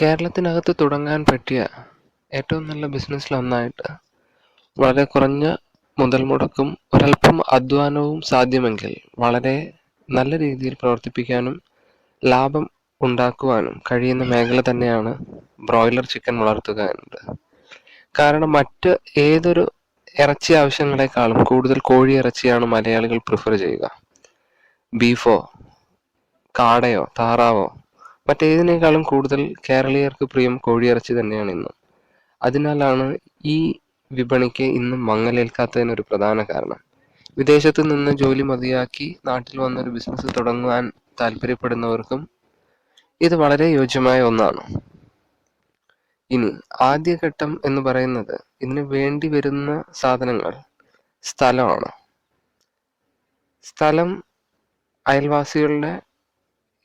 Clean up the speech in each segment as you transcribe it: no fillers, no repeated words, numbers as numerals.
കേരളത്തിനകത്ത് തുടങ്ങാൻ പറ്റിയ ഏറ്റവും നല്ല ബിസിനസ്സിലൊന്നായിട്ട് വളരെ കുറഞ്ഞ മുതൽ മുടക്കും ഒരല്പം അധ്വാനവും സാധ്യമെങ്കിൽ വളരെ നല്ല രീതിയിൽ പ്രവർത്തിപ്പിക്കാനും ലാഭം ഉണ്ടാക്കുവാനും കഴിയുന്ന മേഖല തന്നെയാണ് ബ്രോയിലർ ചിക്കൻ വളർത്തുക എന്നത്. കാരണം മറ്റ് ഏതൊരു ഇറച്ചി ആവശ്യങ്ങളെക്കാളും കൂടുതൽ കോഴി ഇറച്ചിയാണ് മലയാളികൾ പ്രിഫർ ചെയ്യുക. ബീഫോ കാടയോ താറാവോ മറ്റേതിനേക്കാളും കൂടുതൽ കേരളീയർക്ക് പ്രിയം കോഴിയിറച്ചി തന്നെയാണ് ഇന്നും. അതിനാലാണ് ഈ വിപണിക്ക് ഇന്നും മങ്ങലേൽക്കാത്തതിനൊരു പ്രധാന കാരണം. വിദേശത്ത് നിന്ന് ജോലി മതിയാക്കി നാട്ടിൽ വന്നൊരു ബിസിനസ് തുടങ്ങുവാൻ താല്പര്യപ്പെടുന്നവർക്കും ഇത് വളരെ യോജ്യമായ ഒന്നാണ്. ഇനി ആദ്യഘട്ടം എന്ന് പറയുന്നത് ഇതിന് വേണ്ടി വരുന്ന സാധനങ്ങൾ സ്ഥലമാണ്. സ്ഥലം അയൽവാസികളുടെ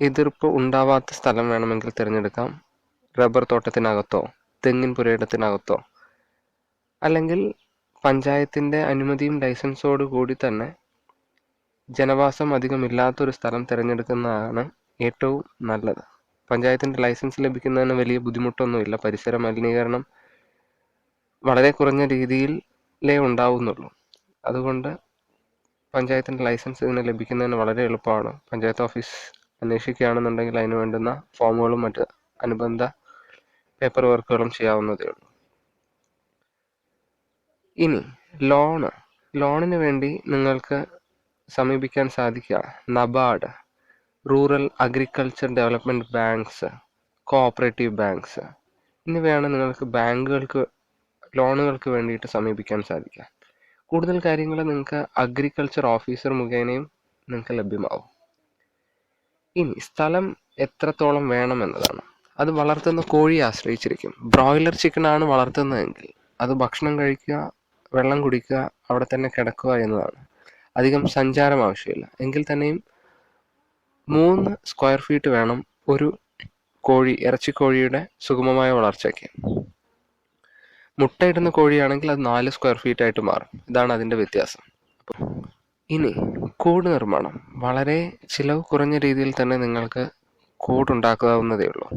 എതിർപ്പ് ഉണ്ടാവാത്ത സ്ഥലം വേണമെങ്കിൽ തിരഞ്ഞെടുക്കാം. റബ്ബർ തോട്ടത്തിനകത്തോ തെങ്ങിൻ പുരയിടത്തിനകത്തോ അല്ലെങ്കിൽ പഞ്ചായത്തിൻ്റെ അനുമതിയും ലൈസൻസോട് കൂടി തന്നെ ജനവാസം അധികമില്ലാത്തൊരു സ്ഥലം തിരഞ്ഞെടുക്കുന്നതാണ് ഏറ്റവും നല്ലത്. പഞ്ചായത്തിൻ്റെ ലൈസൻസ് ലഭിക്കുന്നതിന് വലിയ ബുദ്ധിമുട്ടൊന്നുമില്ല. പരിസര മലിനീകരണം വളരെ കുറഞ്ഞ രീതിയിലേ ഉണ്ടാവുന്നുള്ളൂ. അതുകൊണ്ട് പഞ്ചായത്തിൻ്റെ ലൈസൻസ് ഇതിന് ലഭിക്കുന്നതിന് വളരെ എളുപ്പമാണ്. പഞ്ചായത്ത് ഓഫീസ് അന്വേഷിക്കുകയാണെന്നുണ്ടെങ്കിൽ അതിന് വേണ്ടുന്ന ഫോമുകളും മറ്റ് അനുബന്ധ പേപ്പർ വർക്കുകളും ചെയ്യാവുന്നതേ ഉള്ളൂ. ഇനി ലോണിന് വേണ്ടി നിങ്ങൾക്ക് സമീപിക്കാൻ സാധിക്കുക NABARD, rural agriculture development banks, cooperative banks എന്നിവയാണ് നിങ്ങൾക്ക് ലോണുകൾക്ക് വേണ്ടിയിട്ട് സമീപിക്കാൻ സാധിക്കുക. കൂടുതൽ കാര്യങ്ങൾ നിങ്ങൾക്ക് അഗ്രികൾച്ചർ ഓഫീസർ മുഖേനയും നിങ്ങൾക്ക് ലഭ്യമാവും. ഇനി സ്ഥലം എത്രത്തോളം വേണമെന്നതാണ്. അത് വളർത്തുന്ന കോഴിയെ ആശ്രയിച്ചിരിക്കും. ബ്രോയിലർ ചിക്കനാണ് വളർത്തുന്നതെങ്കിൽ അത് ഭക്ഷണം കഴിക്കുക, വെള്ളം കുടിക്കുക, അവിടെ തന്നെ കിടക്കുക എന്നതാണ്. അധികം സഞ്ചാരം ആവശ്യമില്ല. എങ്കിൽ തന്നെയും 3 സ്ക്വയർ ഫീറ്റ് വേണം ഒരു ഇറച്ചിക്കോഴിയുടെ സുഗമമായ വളർച്ചയ്ക്ക്. മുട്ടയിടുന്ന കോഴിയാണെങ്കിൽ അത് 4 സ്ക്വയർ ഫീറ്റ് ആയിട്ട് മാറും. ഇതാണ് അതിൻ്റെ വ്യത്യാസം. ഇനി കൂട് നിർമ്മാണം. വളരെ ചിലവ് കുറഞ്ഞ രീതിയിൽ തന്നെ നിങ്ങൾക്ക് കൂടുണ്ടാക്കാവുന്നതേ ഉള്ളൂ.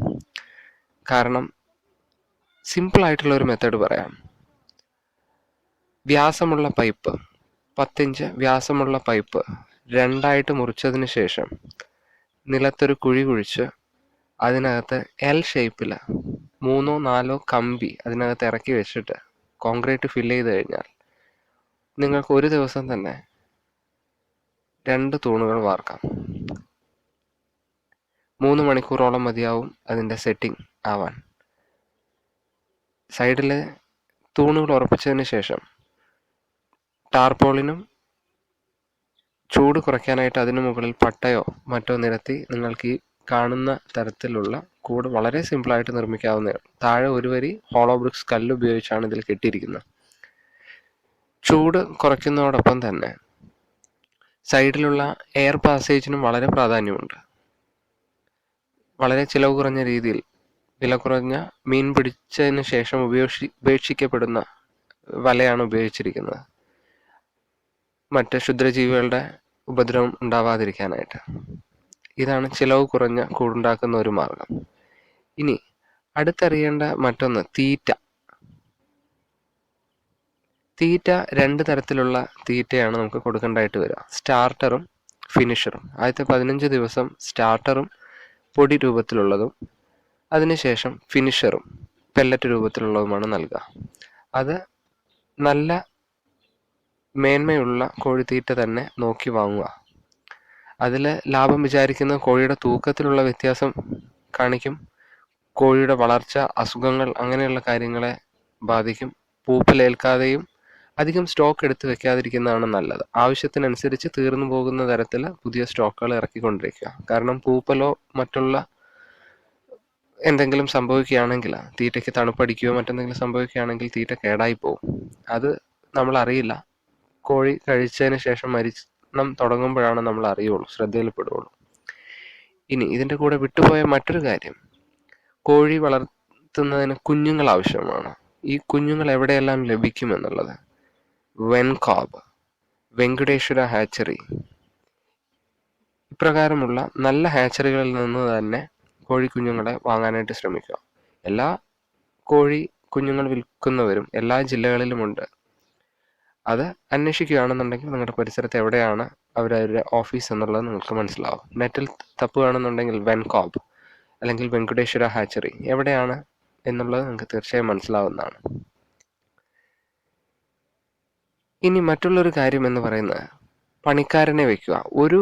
കാരണം സിമ്പിളായിട്ടുള്ള ഒരു മെത്തേഡ് പറയാം. വ്യാസമുള്ള പൈപ്പ് 10 ഇഞ്ച് വ്യാസമുള്ള പൈപ്പ് 2ആയിട്ട് മുറിച്ചതിന് ശേഷം നിലത്തൊരു കുഴി കുഴിച്ച് അതിനകത്ത് എൽ ഷേപ്പിൽ 3ഓ 4ഓ കമ്പി അതിനകത്ത് ഇറക്കി വെച്ചിട്ട് കോൺക്രീറ്റ് ഫില്ല് ചെയ്ത് കഴിഞ്ഞാൽ നിങ്ങൾക്ക് ഒരു ദിവസം തന്നെ 2 തൂണുകൾ വാർക്കാം. 3 മണിക്കൂറോളം മതിയാവും അതിൻ്റെ സെറ്റിംഗ് ആവാൻ. സൈഡിൽ തൂണുകൾ ഉറപ്പിച്ചതിന് ശേഷം ടാർപോളിനും ചൂട് കുറയ്ക്കാനായിട്ട് അതിനു മുകളിൽ പട്ടയോ മറ്റോ നിരത്തി നിങ്ങൾക്ക് ഈ കാണുന്ന തരത്തിലുള്ള കൂട് വളരെ സിമ്പിളായിട്ട് നിർമ്മിക്കാവുന്നതാണ്. താഴെ ഒരു വരി ഹോളോ ബ്രിക്സ് കല്ല് ഉപയോഗിച്ചാണ് ഇതിൽ കെട്ടിയിരിക്കുന്നത്. ചൂട് കുറയ്ക്കുന്നതോടൊപ്പം തന്നെ സൈഡിലുള്ള എയർ പാസേജിനും വളരെ പ്രാധാന്യമുണ്ട്. വളരെ ചിലവ് കുറഞ്ഞ രീതിയിൽ വില കുറഞ്ഞ മീൻ പിടിച്ചതിന് ശേഷം ഉപേക്ഷിക്കപ്പെടുന്ന വലയാണ് ഉപയോഗിച്ചിരിക്കുന്നത്. മറ്റ് ക്ഷുദ്രജീവികളുടെ ഉപദ്രവം ഉണ്ടാവാതിരിക്കാനായിട്ട്. ഇതാണ് ചിലവ് കുറഞ്ഞ കൂടുണ്ടാക്കുന്ന ഒരു മാർഗം. ഇനി അടുത്തറിയേണ്ട മറ്റൊന്ന് തീറ്റ. തീറ്റ 2 തരത്തിലുള്ള തീറ്റയാണ് നമുക്ക് കൊടുക്കേണ്ടതായിട്ട് വരിക. സ്റ്റാർട്ടറും ഫിനിഷറും. ആദ്യത്തെ 15 ദിവസം സ്റ്റാർട്ടറും പൊടി രൂപത്തിലുള്ളതും അതിനുശേഷം ഫിനിഷറും പെല്ലറ്റ് രൂപത്തിലുള്ളതുമാണ് നൽകുക. അത് നല്ല മേന്മയുള്ള കോഴിത്തീറ്റ തന്നെ നോക്കി വാങ്ങുക. അതിൽ ലാഭം വിചാരിക്കുന്ന കോഴിയുടെ തൂക്കത്തിലുള്ള വ്യത്യാസം കാണിക്കും. കോഴിയുടെ വളർച്ച, അസുഖങ്ങൾ അങ്ങനെയുള്ള കാര്യങ്ങളെ ബാധിക്കും. പൂപ്പലേൽക്കാതെയും അധികം സ്റ്റോക്ക് എടുത്ത് വെക്കാതിരിക്കുന്നതാണ് നല്ലത്. ആവശ്യത്തിനനുസരിച്ച് തീർന്നു പോകുന്ന തരത്തിൽ പുതിയ സ്റ്റോക്കുകൾ ഇറക്കിക്കൊണ്ടിരിക്കുക. കാരണം പൂപ്പലോ മറ്റുള്ള എന്തെങ്കിലും സംഭവിക്കുകയാണെങ്കിൽ, തീറ്റയ്ക്ക് തണുപ്പടിക്കുകയോ മറ്റെന്തെങ്കിലും സംഭവിക്കുകയാണെങ്കിൽ തീറ്റ കേടായി പോകും. അത് നമ്മൾ അറിയില്ല. കോഴി കഴിച്ചതിന് ശേഷം മരണം തുടങ്ങുമ്പോഴാണ് നമ്മൾ അറിയുള്ളൂ, ശ്രദ്ധയിൽപ്പെടുകയുള്ളൂ. ഇനി ഇതിൻ്റെ കൂടെ വിട്ടുപോയ മറ്റൊരു കാര്യം, കോഴി വളർത്തുന്നതിന് കുഞ്ഞുങ്ങൾ ആവശ്യമാണ്. ഈ കുഞ്ഞുങ്ങൾ എവിടെയെല്ലാം ലഭിക്കുമെന്നുള്ളത്. വെൻകോബ്, വെങ്കടേശ്വര ഹാച്ചറി, ഇപ്രകാരമുള്ള നല്ല ഹാച്ചറികളിൽ നിന്ന് തന്നെ കോഴിക്കുഞ്ഞുങ്ങളെ വാങ്ങാനായിട്ട് ശ്രമിക്കുക. എല്ലാ കോഴി കുഞ്ഞുങ്ങൾ വിൽക്കുന്നവരും എല്ലാ ജില്ലകളിലുമുണ്ട്. അത് അന്വേഷിക്കുകയാണെന്നുണ്ടെങ്കിൽ നിങ്ങളുടെ പരിസരത്ത് എവിടെയാണ് അവരുടെ ഓഫീസ് എന്നുള്ളത് നിങ്ങൾക്ക് മനസ്സിലാവും. നെറ്റിൽ തപ്പുകയാണെന്നുണ്ടെങ്കിൽ വെൻകോബ് അല്ലെങ്കിൽ വെങ്കടേശ്വര ഹാച്ചറി എവിടെയാണ് എന്നുള്ളത് നിങ്ങൾക്ക് തീർച്ചയായും മനസ്സിലാവുന്നതാണ്. ഇനി മറ്റുള്ളൊരു കാര്യം എന്ന് പറയുന്നത് പണിക്കാരനെ വെക്കുക. ഒരു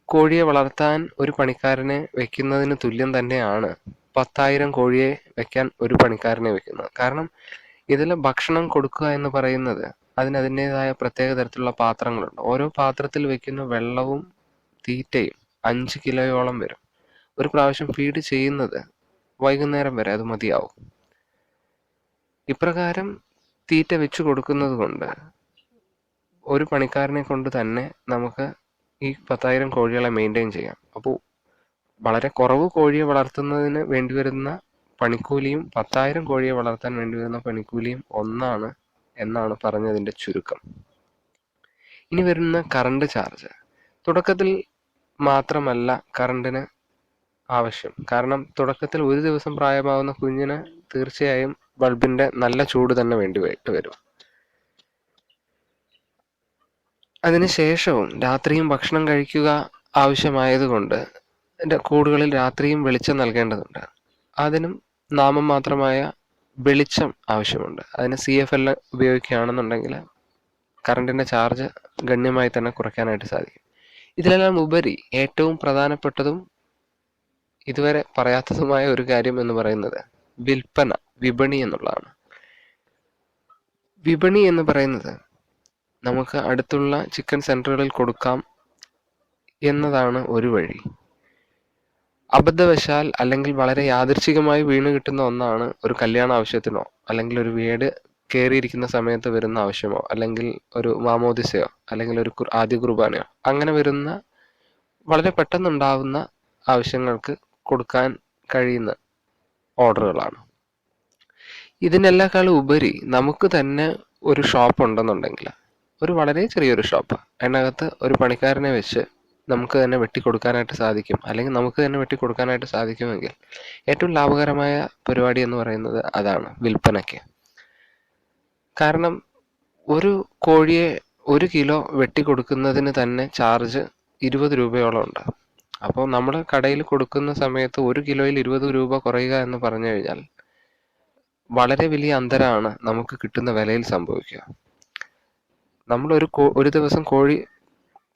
കോഴിയെ വളർത്താൻ ഒരു പണിക്കാരനെ വെക്കുന്നതിന് തുല്യം തന്നെയാണ് 10,000 കോഴിയെ വെക്കാൻ ഒരു പണിക്കാരനെ വെക്കുന്നത്. കാരണം ഇതിൽ ഭക്ഷണം കൊടുക്കുക എന്ന് പറയുന്നത് അതിനതിൻ്റെതായ പ്രത്യേക തരത്തിലുള്ള പാത്രങ്ങളുണ്ട്. ഓരോ പാത്രത്തിൽ വെക്കുന്ന വെള്ളവും തീറ്റയും 5 കിലോയോളം വരും. ഒരു പ്രാവശ്യം ഫീഡ് ചെയ്യുന്നത് വൈകുന്നേരം വരെ അത് മതിയാവും. ഇപ്രകാരം തീറ്റ വെച്ച് കൊടുക്കുന്നത് കൊണ്ട് ഒരു പണിക്കാരനെ കൊണ്ട് തന്നെ നമുക്ക് ഈ 10,000 കോഴികളെ മെയിൻറ്റെയിൻ ചെയ്യാം. അപ്പോൾ വളരെ കുറവ് കോഴിയെ വളർത്തുന്നതിന് വേണ്ടിവരുന്ന പണിക്കൂലിയും 10,000 കോഴിയെ വളർത്താൻ വേണ്ടിവരുന്ന പണിക്കൂലിയും ഒന്നാണ് എന്നാണ് പറഞ്ഞതിൻ്റെ ചുരുക്കം. ഇനി വരുന്ന കറണ്ട് ചാർജ്. തുടക്കത്തിൽ മാത്രമല്ല കറണ്ടിന് ആവശ്യം. കാരണം തുടക്കത്തിൽ ഒരു ദിവസം പ്രായമാവുന്ന കുഞ്ഞിന് തീർച്ചയായും ബൾബിൻ്റെ നല്ല ചൂട് തന്നെ വരും. അതിനുശേഷവും രാത്രിയും ഭക്ഷണം കഴിക്കുക ആവശ്യമായതുകൊണ്ട് കൂടുകളിൽ രാത്രിയും വെളിച്ചം നൽകേണ്ടതുണ്ട്. അതിനും നാമം മാത്രമായ വെളിച്ചം ആവശ്യമുണ്ട്. അതിന് CFL ഉപയോഗിക്കുകയാണെന്നുണ്ടെങ്കിൽ കറണ്ടിൻ്റെ ചാർജ് ഗണ്യമായി തന്നെ കുറയ്ക്കാനായിട്ട് സാധിക്കും. ഇതിലെല്ലാം ഉപരി ഏറ്റവും പ്രധാനപ്പെട്ടതും ഇതുവരെ പറയാത്തതുമായ ഒരു കാര്യം എന്ന് പറയുന്നത് വിപണി എന്നുള്ളതാണ്. വിപണി എന്ന് പറയുന്നത് നമുക്ക് അടുത്തുള്ള ചിക്കൻ സെന്ററുകളിൽ കൊടുക്കാം എന്നതാണ് ഒരു വഴി. അബദ്ധവശാൽ അല്ലെങ്കിൽ വളരെ യാദൃച്ഛികമായി വീണ് കിട്ടുന്ന ഒന്നാണ് ഒരു കല്യാണ ആവശ്യത്തിനോ അല്ലെങ്കിൽ ഒരു വീട് കയറിയിരിക്കുന്ന സമയത്ത് വരുന്ന ആവശ്യമോ അല്ലെങ്കിൽ ഒരു മാമോദിസയോ അല്ലെങ്കിൽ ഒരു ആദ്യ കുർബാനയോ അങ്ങനെ വരുന്ന വളരെ പെട്ടെന്നുണ്ടാവുന്ന ആവശ്യങ്ങൾക്ക് കൊടുക്കാൻ കഴിയുന്ന ഓർഡറുകളാണ്. ഇതിനെല്ലാക്കാളും ഉപരി നമുക്ക് തന്നെ ഒരു ഷോപ്പ് ഉണ്ടെന്നുണ്ടെങ്കിൽ, ഒരു വളരെ ചെറിയൊരു ഷോപ്പ്, അതിനകത്ത് ഒരു പണിക്കാരനെ വെച്ച് നമുക്ക് തന്നെ വെട്ടിക്കൊടുക്കാനായിട്ട് സാധിക്കും. അല്ലെങ്കിൽ നമുക്ക് തന്നെ വെട്ടിക്കൊടുക്കാനായിട്ട് സാധിക്കുമെങ്കിൽ ഏറ്റവും ലാഭകരമായ പരിപാടി എന്ന് പറയുന്നത് അതാണ്, വിൽപ്പനയ്ക്ക്. കാരണം ഒരു കോഴിയെ 1 കിലോ വെട്ടിക്കൊടുക്കുന്നതിന് തന്നെ ചാർജ് 20 രൂപയോളം ഉണ്ട്. അപ്പോൾ നമ്മൾ കടയിൽ കൊടുക്കുന്ന സമയത്ത് 1 കിലോയിൽ 20 രൂപ കുറയുക എന്ന് പറഞ്ഞു കഴിഞ്ഞാൽ വളരെ വലിയ അന്തരമാണ് നമുക്ക് കിട്ടുന്ന വിലയിൽ സംഭവിക്കുക. നമ്മൾ ഒരു ദിവസം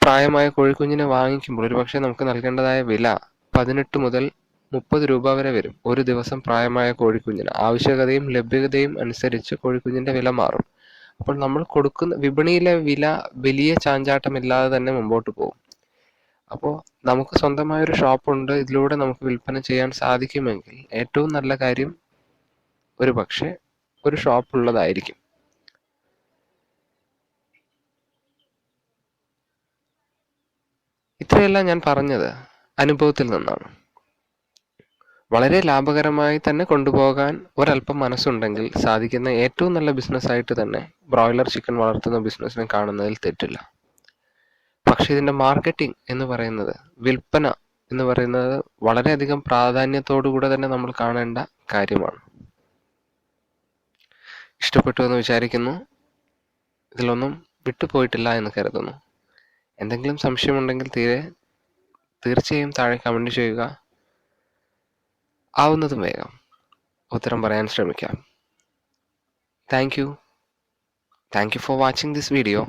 പ്രായമായ കോഴിക്കുഞ്ഞിനെ വാങ്ങിക്കുമ്പോൾ ഒരുപക്ഷെ നമുക്ക് നൽകേണ്ടതായ വില 18 മുതൽ 30 രൂപ വരെ വരും. ഒരു ദിവസം പ്രായമായ കോഴിക്കുഞ്ഞിന് ആവശ്യകതയും ലഭ്യതയും അനുസരിച്ച് കോഴിക്കുഞ്ഞിന്റെ വില മാറും. അപ്പോൾ നമ്മൾ കൊടുക്കുന്ന വിപണിയിലെ വില വലിയ ചാഞ്ചാട്ടമില്ലാതെ തന്നെ മുമ്പോട്ട് പോകും. അപ്പോൾ നമുക്ക് സ്വന്തമായൊരു ഷോപ്പുണ്ട്, ഇതിലൂടെ നമുക്ക് വിൽപ്പന ചെയ്യാൻ സാധിക്കുമെങ്കിൽ ഏറ്റവും നല്ല കാര്യം ഒരു പക്ഷേ ഒരു ഷോപ്പ് ഉള്ളതായിരിക്കും. ഇത്രയെല്ലാം ഞാൻ പറഞ്ഞത് അനുഭവത്തിൽ നിന്നാണ്. വളരെ ലാഭകരമായി തന്നെ കൊണ്ടുപോകാൻ ഒരല്പം മനസ്സുണ്ടെങ്കിൽ സാധിക്കുന്ന ഏറ്റവും നല്ല ബിസിനസ്സായിട്ട് തന്നെ ബ്രോയിലർ ചിക്കൻ വളർത്തുന്ന ബിസിനസ്സിനെ കാണുന്നതിൽ തെറ്റില്ല. പക്ഷെ ഇതിൻ്റെ മാർക്കറ്റിംഗ് എന്ന് പറയുന്നത്, വിൽപ്പന എന്ന് പറയുന്നത് വളരെയധികം പ്രാധാന്യത്തോടുകൂടെ തന്നെ നമ്മൾ കാണേണ്ട കാര്യമാണ്. ഇഷ്ടപ്പെട്ടു എന്ന് വിചാരിക്കുന്നു. ഇതിലൊന്നും വിട്ടുപോയിട്ടില്ല എന്ന് കരുതുന്നു. എന്തെങ്കിലും സംശയമുണ്ടെങ്കിൽ തീർച്ചയായും താഴെ കമൻറ്റ് ചെയ്യുക. ആവുന്നതും വേഗം ഉത്തരം പറയാൻ ശ്രമിക്കാം. Thank you for watching this video.